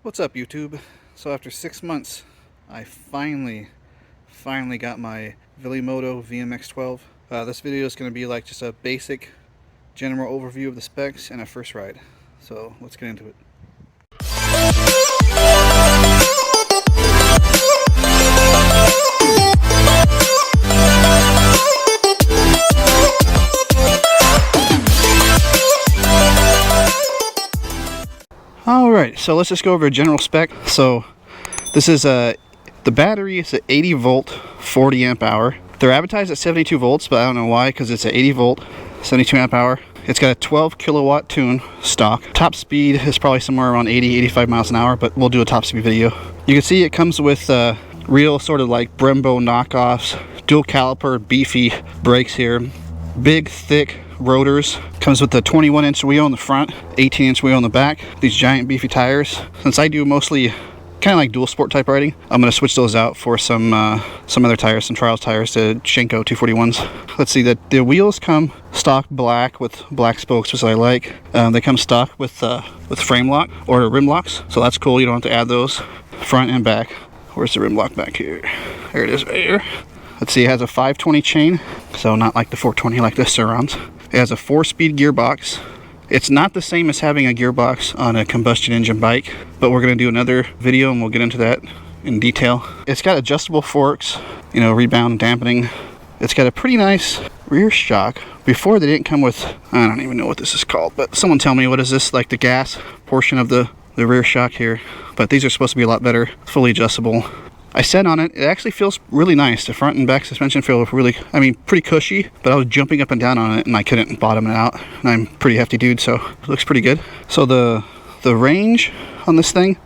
What's up, YouTube? So after 6 months, I finally got my Velimoto VMX12. This video is going to be like just a basic general overview of the specs and a first ride. So let's get into it. Alright, so let's just go over a general spec. So this is the battery is an 80 volt 40 amp hour. They're advertised at 72 volts, but I don't know why, because it's an 80 volt 72 amp hour. It's got a 12 kilowatt tune stock. Top speed is probably somewhere around 80-85 miles an hour, but we'll do a top speed video. You can see it comes with real sort of like Brembo knockoffs, dual caliper beefy brakes here, big thick rotors. Comes with a 21-inch wheel in the front, 18-inch wheel in the back, these giant beefy tires. Since I do mostly kind of like dual sport type riding, I'm going to switch those out for some other tires, some trials tires, to Schenko 241s. Let's see, that the wheels come stock black with black spokes, which I like. They come stock with frame lock or rim locks, so that's cool. You don't have to add those front and back. Where's the rim lock back here? There it is right here. Let's see, it has a 520 chain, so not like the 420 like the Surrons. It has a 4-speed gearbox. It's not the same as having a gearbox on a combustion engine bike, but we're going to do another video and we'll get into that in detail. It's got adjustable forks, you know, rebound dampening. It's got a pretty nice rear shock. Before they didn't come with, I don't even know what this is called, but someone tell me, what is this, like the gas portion of the rear shock here? But these are supposed to be a lot better, fully adjustable. I sat on it, it actually feels really nice. The front and back suspension feel really, pretty cushy, but I was jumping up and down on it and I couldn't bottom it out. And I'm a pretty hefty dude, so it looks pretty good. So the range on this thing,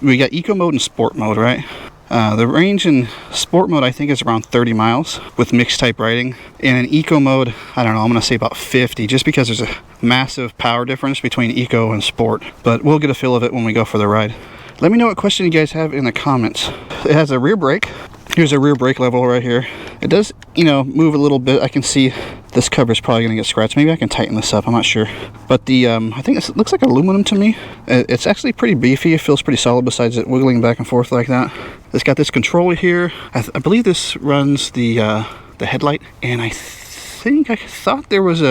we got eco mode and sport mode, right? The range in sport mode I think is around 30 miles with mixed type riding. And in eco mode, I don't know, I'm going to say about 50, just because there's a massive power difference between eco and sport. But we'll get a feel of it when we go for the ride. Let me know what question you guys have in the comments. It has a rear brake. Here's a rear brake level right here. It does, move a little bit. I can see this cover is probably going to get scratched. Maybe I can tighten this up. I'm not sure. But the, I think it looks like aluminum to me. It's actually pretty beefy. It feels pretty solid besides it wiggling back and forth like that. It's got this controller here. I believe this runs the headlight. And I thought there was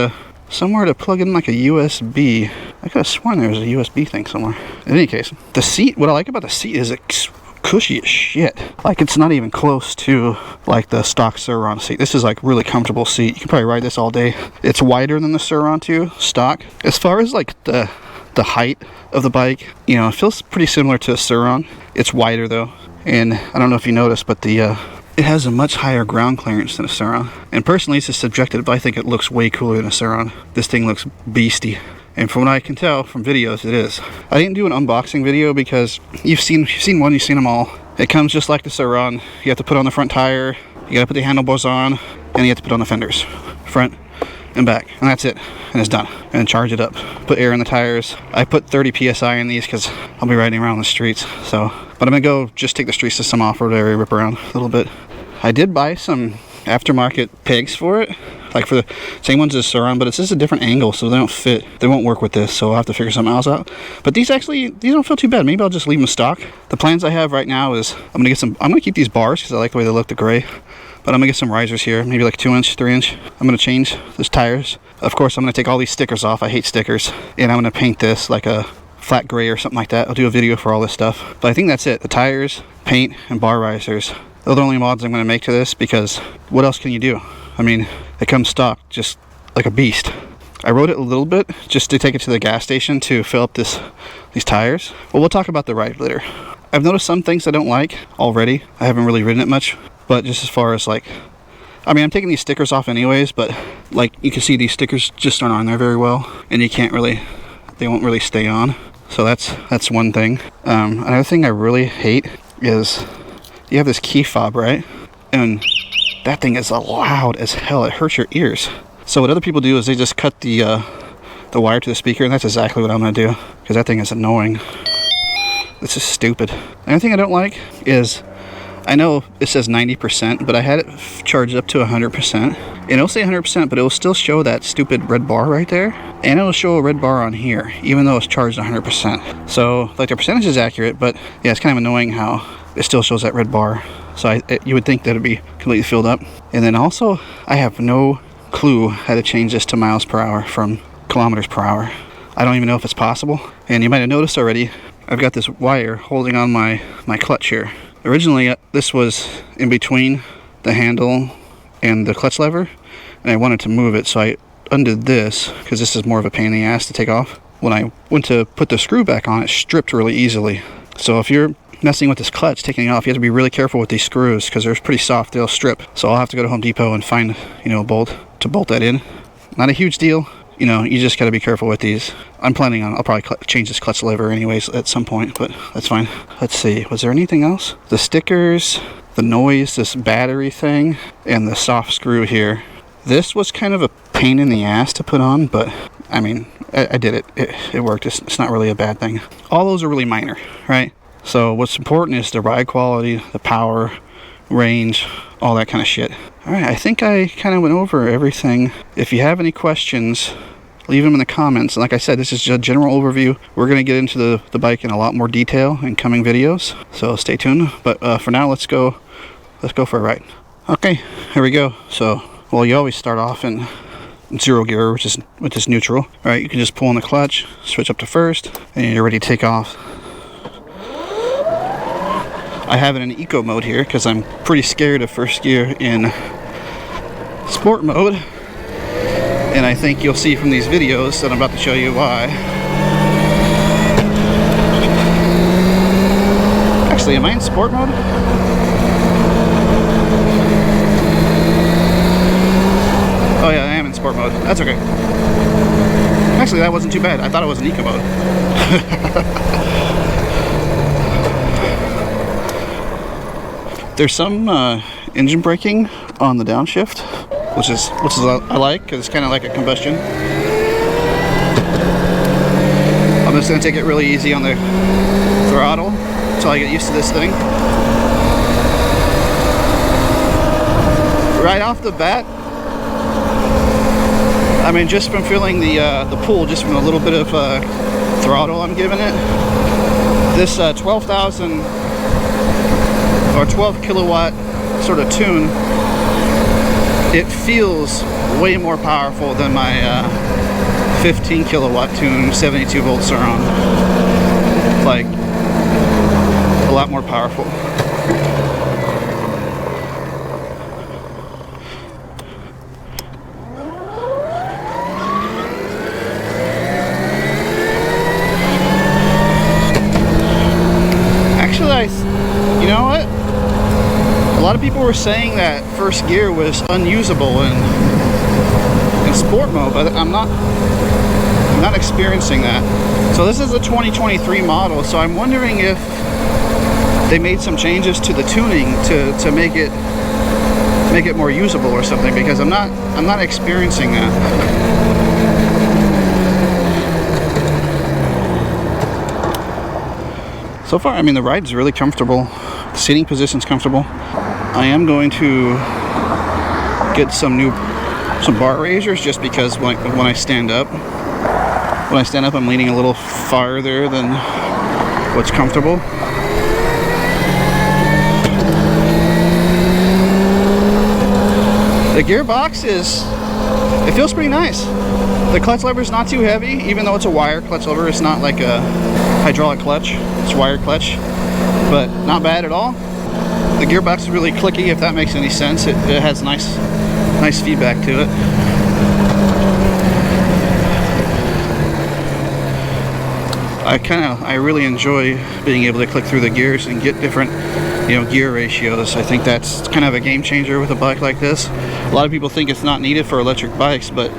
somewhere to plug in like a USB. I could have sworn there was a USB thing somewhere. In any case, the seat, what I like about the seat is it's cushy as shit. Like, it's not even close to like the stock Surron seat. This is like really comfortable seat. You can probably ride this all day. It's wider than the Surron 2 stock. As far as like the height of the bike, it feels pretty similar to a Surron. It's wider though. And I don't know if you noticed, but it has a much higher ground clearance than a Surron. And personally, it's just subjective, but I think it looks way cooler than a Surron. This thing looks beastie. And from what I can tell from videos, it is. I didn't do an unboxing video because you've seen one, you've seen them all. It comes just like the Surron. You have to put on the front tire, you gotta put the handlebars on, and you have to put on the fenders. Front and back, and that's it. And it's done. And then charge it up. Put air in the tires. I put 30 PSI in these because I'll be riding around the streets. So, but I'm gonna go just take the street system off or whatever, rip around a little bit. I did buy some aftermarket pegs for it, like for the same ones as Surron, but it's just a different angle, so they don't fit. They won't work with this, so I'll have to figure something else out. But these don't feel too bad. Maybe I'll just leave them stock. The plans I have right now is I'm gonna keep these bars because I like the way they look, the gray. But I'm gonna get some risers here, maybe like 2-inch, 3-inch. I'm gonna change those tires. Of course, I'm gonna take all these stickers off. I hate stickers, and I'm gonna paint this like a flat gray or something like that. I'll do a video for all this stuff. But I think that's it. The tires, paint, and bar risers. Those are the only mods I'm going to make to this, because what else can you do? It comes stock, just like a beast. I rode it a little bit just to take it to the gas station to fill up these tires. Well, we'll talk about the ride later. I've noticed some things I don't like already. I haven't really ridden it much, but just as far as like, I'm taking these stickers off anyways, but like you can see these stickers just aren't on there very well, and they won't really stay on. So that's one thing. Another thing I really hate is you have this key fob, right? And that thing is loud as hell. It hurts your ears. So what other people do is they just cut the wire to the speaker, and that's exactly what I'm gonna do, because that thing is annoying. This is stupid. Another thing I don't like is I know it says 90%, but I had it charged up to 100%. And it'll say 100%, but it will still show that stupid red bar right there. And it will show a red bar on here, even though it's charged 100%. So, like, the percentage is accurate, but yeah, it's kind of annoying how it still shows that red bar. So you would think that it'd be completely filled up. And then also, I have no clue how to change this to miles per hour from kilometers per hour. I don't even know if it's possible. And you might have noticed already, I've got this wire holding on my clutch here. Originally, this was in between the handle and the clutch lever, and I wanted to move it, so I undid this, because this is more of a pain in the ass to take off. When I went to put the screw back on, it stripped really easily. So if you're messing with this clutch, taking it off, you have to be really careful with these screws, because they're pretty soft, they'll strip. So I'll have to go to Home Depot and find, a bolt to bolt that in. Not a huge deal. You just got to be careful with these. I'll probably change this clutch lever anyways at some point, but that's fine. Let's see, was there anything else? The stickers, the noise, this battery thing, and the soft screw here. This was kind of a pain in the ass to put on, but I mean, I did it. It worked. It's not really a bad thing. All those are really minor, right? So what's important is the ride quality, the power, range, all that kind of shit. Alright, I think I kind of went over everything. If you have any questions, leave them in the comments. Like I said, this is just a general overview. We're going to get into the bike in a lot more detail in coming videos, so stay tuned. But for now, let's go for a ride. Okay, here we go. So, well, you always start off in zero gear, which is neutral. Alright, you can just pull on the clutch, switch up to first, and you're ready to take off. I have it in eco mode here because I'm pretty scared of first gear in sport mode, and I think you'll see from these videos that I'm about to show you why. Actually, am I in sport mode? Oh yeah, I am in sport mode. That's okay. Actually, that wasn't too bad. I thought it was in eco mode. There's some engine braking on the downshift, which is I like, because it's kind of like a combustion. I'm just gonna take it really easy on the throttle until I get used to this thing. Right off the bat, I mean, just from feeling the pull, just from a little bit of throttle I'm giving it, this 12,000 or 12 kilowatt sort of tune, it feels way more powerful than my 15 kilowatt tune 72 volt surron. Like, a lot more powerful. Actually, you know what? A lot of people were saying that first gear was unusable in sport mode, but I'm not experiencing that. So this is a 2023 model, so I'm wondering if they made some changes to the tuning to make it more usable or something, because I'm not experiencing that. So far, I mean, the ride's really comfortable. The seating position's comfortable. I am going to get some bar raisers, just because when I stand up, I'm leaning a little farther than what's comfortable. The gearbox it feels pretty nice. The clutch lever is not too heavy, even though it's a wire clutch lever. It's not like a hydraulic clutch, it's wire clutch, but not bad at all. The gearbox is really clicky, if that makes any sense. It has nice feedback to it. I really enjoy being able to click through the gears and get different, gear ratios. I think that's kind of a game changer with a bike like this. A lot of people think it's not needed for electric bikes, but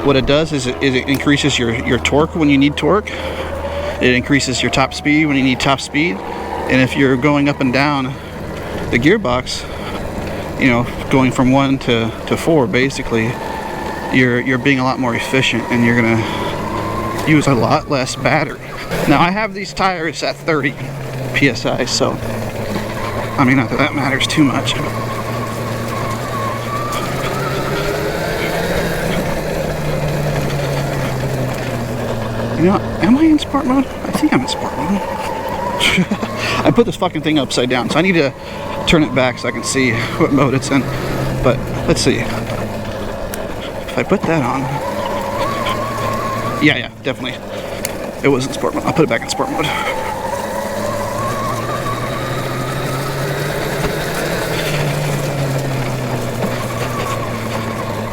what it does is it increases your torque when you need torque. It increases your top speed when you need top speed. And if you're going up and down the gearbox, going from 1 to 4, basically, you're being a lot more efficient, and you're gonna use a lot less battery. Now, I have these tires at 30 psi, so I mean, not that that matters too much. You know, am I in sport mode? I think I'm in sport mode. I put this fucking thing upside down, so I need to turn it back so I can see what mode it's in. But let's see. If I put that on. Yeah, definitely. It was in sport mode. I'll put it back in sport mode.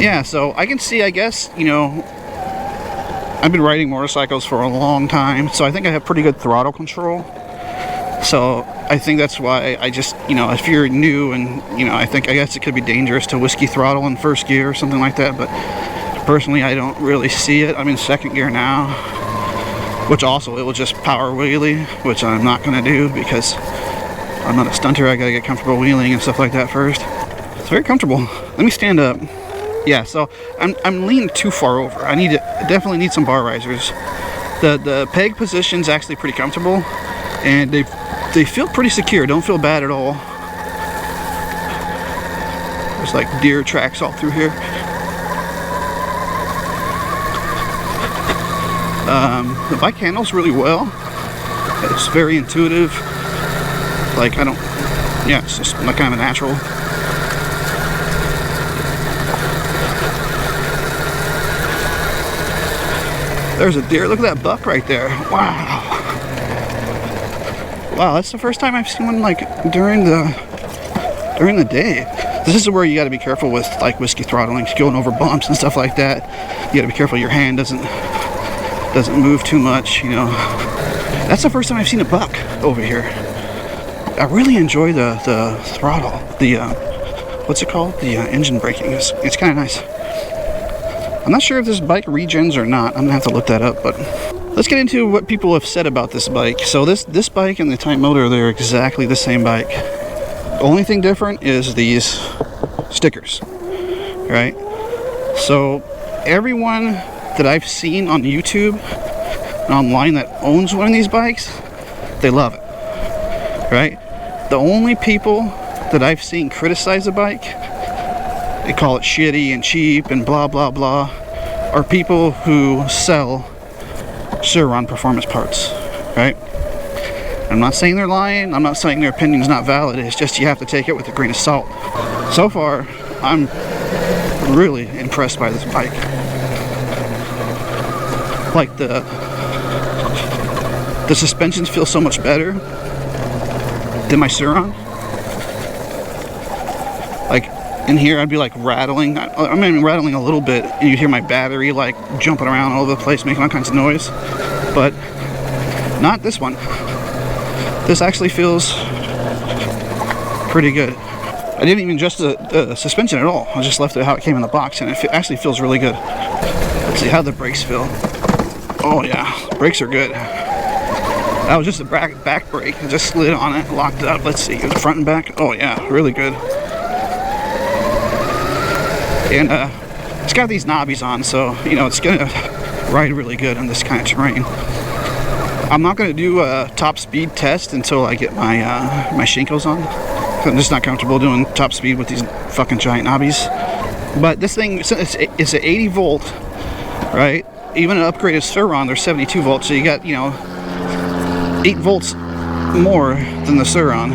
Yeah, so I can see, I guess, you know, I've been riding motorcycles for a long time, so I think I have pretty good throttle control. So I think that's why I just, you know, if you're new and, you know, I guess it could be dangerous to whiskey throttle in first gear or something like that, but personally I don't really see it. I'm in second gear now, which also it will just power wheelie, which I'm not going to do because I'm not a stunter. I got to get comfortable wheeling and stuff like that first. It's very comfortable. Let me stand up. Yeah, so I'm leaning too far over. I definitely need some bar risers. The peg position's actually pretty comfortable, and they feel pretty secure. Don't feel bad at all. There's like deer tracks all through here. The bike handles really well. It's very intuitive. Like it's just like kind of a natural. There's a deer. Look at that buck right there. Wow. Wow, that's the first time I've seen one like during the day. This is where you got to be careful with like whiskey throttling, going over bumps and stuff like that. You got to be careful your hand doesn't move too much. You know, that's the first time I've seen a buck over here. I really enjoy the throttle. The what's it called? The engine braking. It's kind of nice. I'm not sure if this bike regens or not. I'm gonna have to look that up, but let's get into what people have said about this bike. So this bike and the timemoto, they're exactly the same bike. The only thing different is these stickers, right? So everyone that I've seen on YouTube and online that owns one of these bikes, they love it, right? The only people that I've seen criticize the bike, they call it shitty and cheap and blah blah blah, are people who sell surron performance parts, right? I'm not saying they're lying, I'm not saying their opinion's not valid, it's just you have to take it with a grain of salt. So far, I'm really impressed by this bike. Like the suspensions feel so much better than my surron. Like in here I'd be like rattling. I mean rattling a little bit, and you hear my battery like jumping around all over the place, making all kinds of noise. But not this one. This actually feels pretty good. I didn't even adjust the suspension at all. I just left it how it came in the box, and it actually feels really good. Let's see how the brakes feel. Oh yeah, brakes are good. That was just a back brake. I just slid on it, locked it up. Let's see, the front and back. Oh yeah, really good. And it's got these knobbies on, so you know it's gonna ride really good on this kind of terrain. I'm not gonna do a top speed test until I get my my Shinkos on. I'm just not comfortable doing top speed with these fucking giant knobbies. But this thing, it's an 80 volt, right? Even an upgraded surron, they're 72 volts, so you got, you know, 8 volts more than the surron.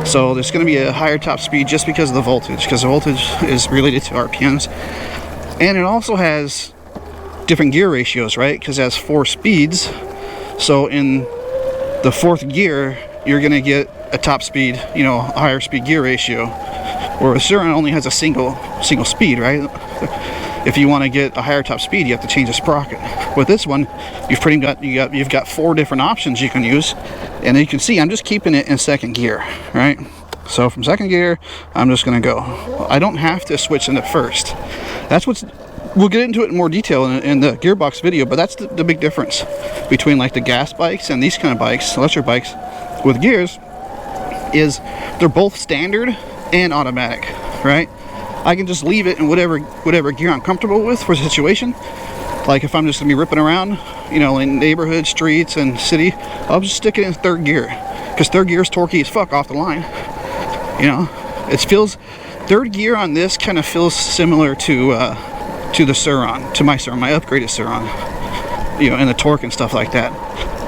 So there's going to be a higher top speed just because of the voltage, because the voltage is related to RPMs. And it also has different gear ratios, right? Because it has 4 speeds. So in the 4th gear, you're going to get a top speed, you know, a higher speed gear ratio. Where a surron only has a single speed, right? If you want to get a higher top speed, you have to change the sprocket. With this one, you've got 4 different options you can use, and you can see I'm just keeping it in 2nd gear, right? So from 2nd gear, I'm just going to go. I don't have to switch into 1st. That's what's. We'll get into it in more detail in the gearbox video, but that's the big difference between like the gas bikes and these kind of bikes, electric bikes with gears, is they're both standard and automatic, right? I can just leave it in whatever gear I'm comfortable with for the situation. Like if I'm just gonna be ripping around, you know, in neighborhood, streets, and city, I'll just stick it in 3rd gear. because third gear is torquey as fuck off the line. You know, it feels, third gear on this kind of feels similar to the Surron, to my Surron, my upgraded Surron. You know, and the torque and stuff like that.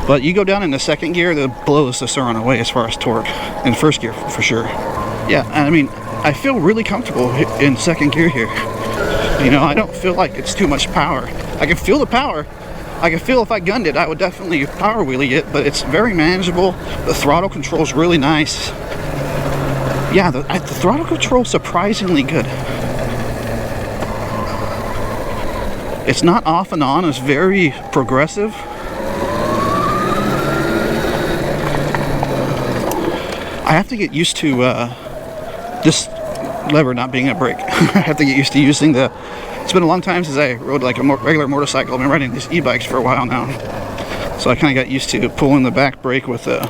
But you go down in the second gear, that blows the Surron away as far as torque. In first gear, for sure. Yeah, I mean, I feel really comfortable in second gear here. You know, I don't feel like it's too much power. I can feel the power. I can feel if I gunned it, I would definitely power wheelie it, but it's very manageable. The throttle control is really nice. Yeah, the throttle control is surprisingly good. It's not off and on, it's very progressive. I have to get used to this lever not being a brake. I have to get used to using the... It's been a long time since I rode like a regular motorcycle. I've been riding these e-bikes for a while now. So I kind of got used to pulling the back brake with the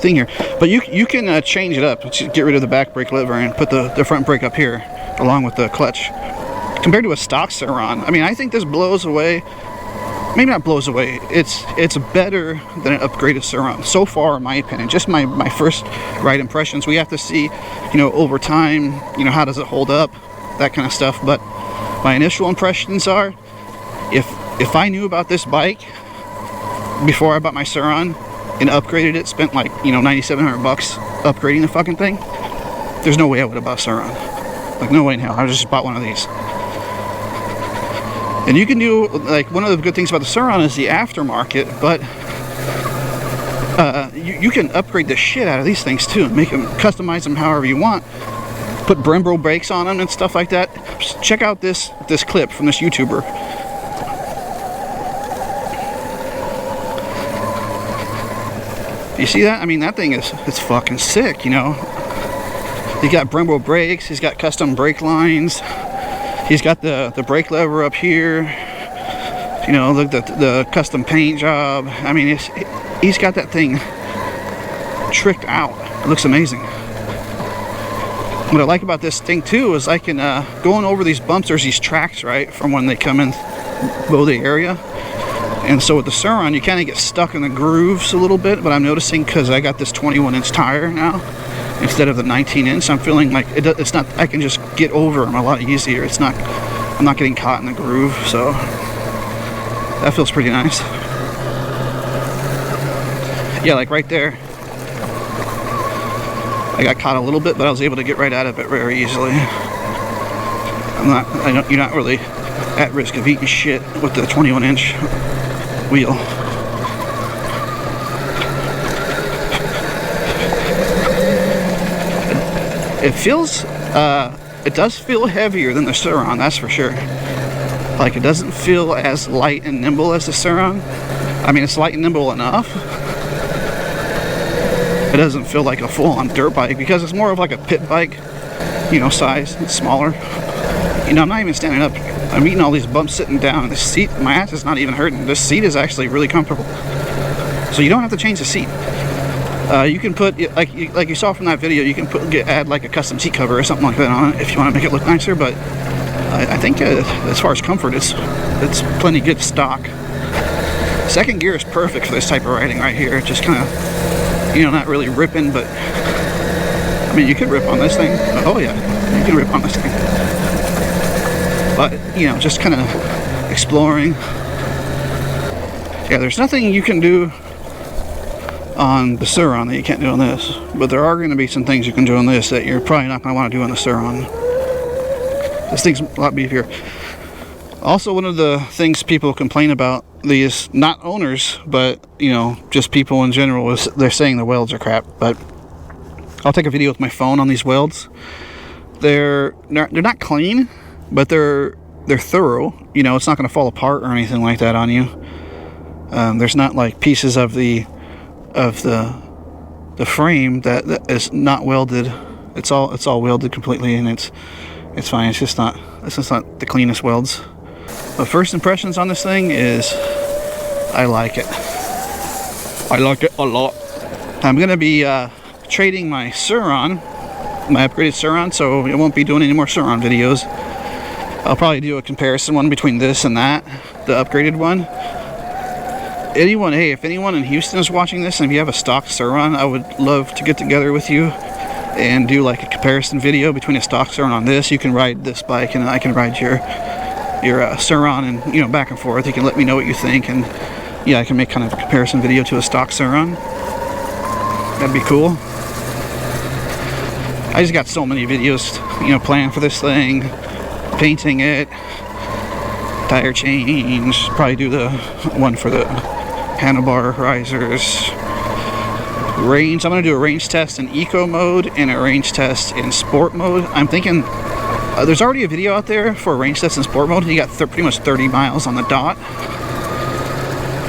thing here. But you can change it up. Just get rid of the back brake lever and put the front brake up here along with the clutch. Compared to a stock Surron, I mean, I think this blows away. Maybe not blows away. It's better than an upgraded Surron so far, in my opinion. Just my first ride impressions. We have to see, you know, over time, you know, how does it hold up, that kind of stuff. But my initial impressions are, if I knew about this bike before I bought my Surron and upgraded it, spent like, you know, $9,700 upgrading the fucking thing, there's no way I would have bought a Surron. Like, no way in hell. I just bought one of these. And you can do, like, one of the good things about the Surron is the aftermarket, but you can upgrade the shit out of these things too, make them, customize them however you want, put Brembo brakes on them and stuff like that. Just check out this clip from this YouTuber. You see that? I mean, that thing it's fucking sick, you know. He got Brembo brakes, he's got custom brake lines. He's got the brake lever up here, you know, look at the custom paint job. I mean, he's got that thing tricked out. It looks amazing. What I like about this thing too is I can, going over these bumps, there's these tracks, right, from when they come in below the area. And so with the Surron, you kind of get stuck in the grooves a little bit, but I'm noticing because I got this 21-inch tire now, instead of the 19-inch, I'm feeling like it's not, I can just get over them a lot easier. It's not, I'm not getting caught in the groove, so that feels pretty nice. Yeah, like right there, I got caught a little bit, but I was able to get right out of it very easily. You're not really at risk of eating shit with the 21-inch wheel. It feels, it does feel heavier than the Surron, that's for sure. Like, it doesn't feel as light and nimble as the Surron. I mean, it's light and nimble enough. It doesn't feel like a full-on dirt bike because it's more of like a pit bike, you know, size. It's smaller. You know, I'm not even standing up. I'm eating all these bumps sitting down. The seat, my ass is not even hurting. This seat is actually really comfortable. So you don't have to change the seat. You can put, like you saw from that video, you can add like a custom seat cover or something like that on it if you want to make it look nicer. But I think as far as comfort, it's plenty good stock. Second gear is perfect for this type of riding right here. Just kind of, you know, not really ripping, but I mean, you could rip on this thing. Oh yeah, you can rip on this thing. But, you know, just kind of exploring. Yeah, there's nothing you can do on the Surron that you can't do on this, but there are going to be some things you can do on this that you're probably not going to want to do on the Surron. This thing's a lot beefier. Also, one of the things people complain about, these, not owners, but, you know, just people in general, is they're saying the welds are crap. But I'll take a video with my phone on these welds. They're not clean, but they're thorough. You know, it's not going to fall apart or anything like that on you. There's not like pieces of the frame that is not welded. It's all welded completely, and it's fine. It's just not the cleanest welds. But first impressions on this thing is I like it. I like it a lot. I'm gonna be trading my Surron, my upgraded Surron, so I won't be doing any more Surron videos. I'll probably do a comparison one between this and that, the upgraded one. anyone, hey, if anyone in Houston is watching this and if you have a stock surron, I would love to get together with you and do like a comparison video between a stock surron on this. You can ride this bike and I can ride your surron, and you know, back and forth. You can let me know what you think, and yeah, I can make kind of a comparison video to a stock surron. That'd be cool. I just got so many videos, you know, planned for this thing. Painting it, tire change, probably do the one for the handlebar risers. Range, I'm going to do a range test in eco mode and a range test in sport mode. I'm thinking there's already a video out there for a range test in sport mode. You got pretty much 30 miles on the dot,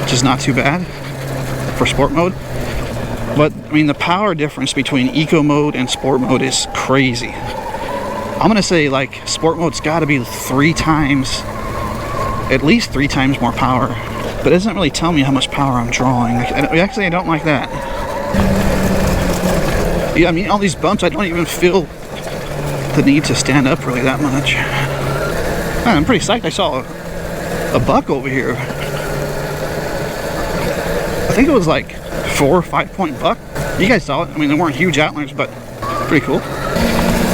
which is not too bad for sport mode. But I mean, the power difference between eco mode and sport mode is crazy. I'm gonna say like sport mode's got to be 3 times, at least 3 times more power, but it doesn't really tell me how much power I'm drawing. Actually, I don't like that. Yeah, I mean, all these bumps, I don't even feel the need to stand up really that much. Man, I'm pretty psyched. I saw a buck over here. I think it was like 4 or 5 point buck. You guys saw it. I mean, they weren't huge antlers, but pretty cool.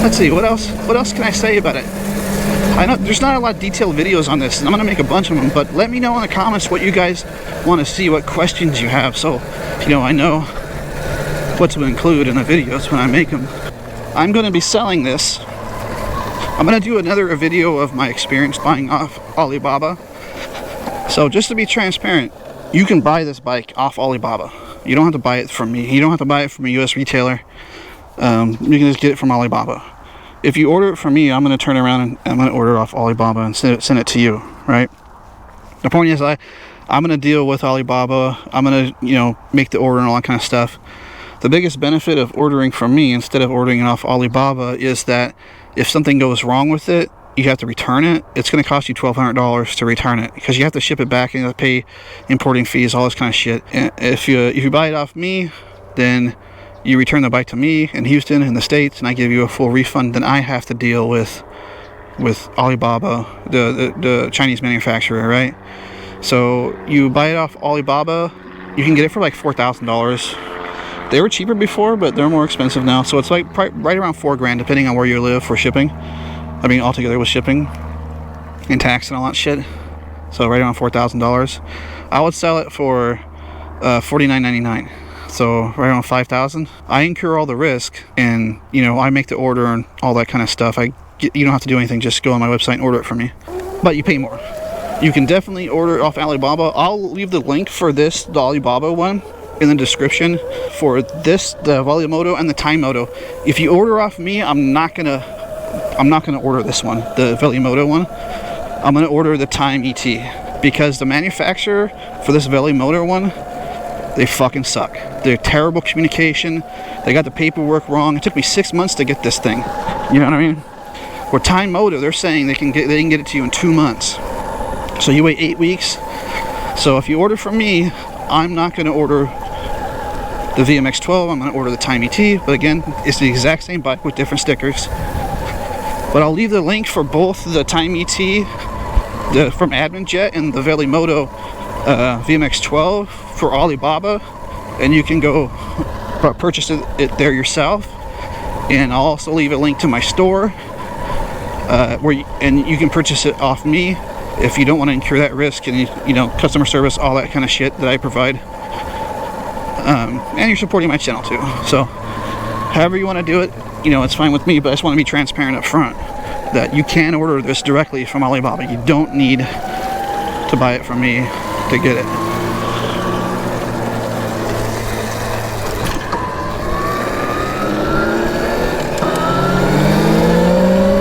Let's see, what else can I say about it? I know there's not a lot of detailed videos on this, and I'm gonna make a bunch of them, but let me know in the comments what you guys want to see, what questions you have, so you know I know what to include in the videos when I make them. I'm gonna be selling this. I'm gonna do another video of my experience buying off Alibaba. So just to be transparent, you can buy this bike off Alibaba. You don't have to buy it from me. You don't have to buy it from a US retailer. You can just get it from Alibaba. If you order it from me, I'm going to turn around and I'm going to order it off Alibaba and send it to you, right? The point is, I'm going to deal with Alibaba. I'm going to, you know, make the order and all that kind of stuff. The biggest benefit of ordering from me instead of ordering it off Alibaba is that if something goes wrong with it, you have to return it. It's going to cost you $1,200 to return it because you have to ship it back and you have to pay importing fees, all this kind of shit. And if you buy it off me, then you return the bike to me in Houston in the States, and I give you a full refund. Then I have to deal with Alibaba, the Chinese manufacturer, right? So you buy it off Alibaba, you can get it for like $4,000. They were cheaper before, but they're more expensive now. So it's like right around $4 grand, depending on where you live for shipping. I mean, altogether with shipping and tax and all that shit. So right around $4,000. I would sell it for $49.99. So right around $5,000. I incur all the risk, and you know, I make the order and all that kind of stuff. You don't have to do anything, just go on my website and order it from me. But you pay more. You can definitely order it off Alibaba. I'll leave the link for this, the Alibaba one, in the description for this, the Velimoto and the timemoto. If you order off me, I'm not gonna order this one, the Velimoto one. I'm gonna order the Time ET, because the manufacturer for this Velimoto one, they fucking suck. They're terrible communication. They got the paperwork wrong. It took me 6 months to get this thing. You know what I mean? Where timemoto, they're saying they can get it to you in 2 months. So you wait 8 weeks. So if you order from me, I'm not going to order the VMX12. I'm going to order the Time ET. But again, it's the exact same bike with different stickers. But I'll leave the link for both the Time ET from Admitjet and the Velimoto VMX12 for Alibaba, and you can go purchase it there yourself. And I'll also leave a link to my store where you can purchase it off me if you don't want to incur that risk, and you know, customer service, all that kind of shit that I provide. And you're supporting my channel too. So however you want to do it, you know, it's fine with me, but I just want to be transparent up front that you can order this directly from Alibaba. You don't need to buy it from me to get it.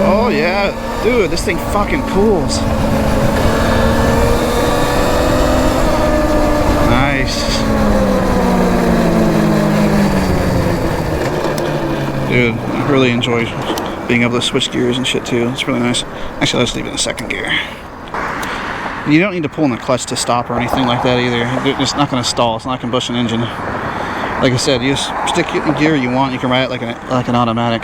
Oh yeah, dude, this thing fucking cools. Nice. Dude, I really enjoy being able to switch gears and shit too. It's really nice. Actually, let's leave it in second gear. You don't need to pull in the clutch to stop or anything like that either. It's not going to stall. It's not a combustion engine. Like I said, you just stick it in the gear you want. You can ride it like an automatic.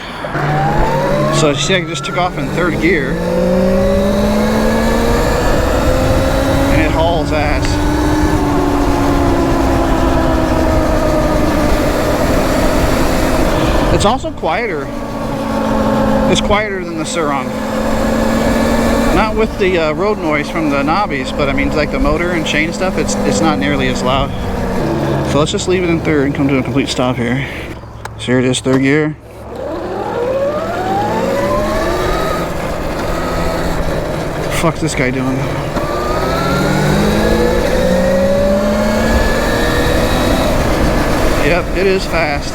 So as you see, I just took off in third gear, and it hauls ass. It's also quieter. It's quieter than the Surron. Not with the road noise from the knobbies, but I mean, like the motor and chain stuff, it's not nearly as loud. So let's just leave it in third and come to a complete stop here. So here it is, third gear. What the fuck's this guy doing? Yep, it is fast.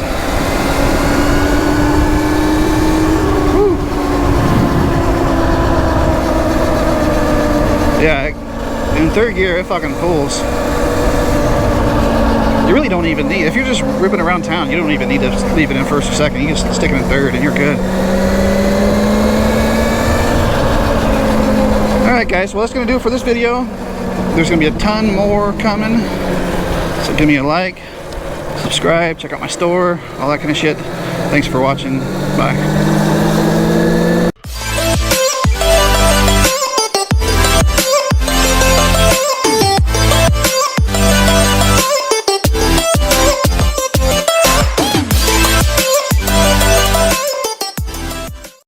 Whew. Yeah, in third gear it fucking pulls. You really don't even need, if you're just ripping around town, you don't even need to leave it in first or second. You just stick it in third and you're good. Alright guys, well that's going to do it for this video. There's going to be a ton more coming. So give me a like, subscribe, check out my store, all that kind of shit. Thanks for watching. Bye.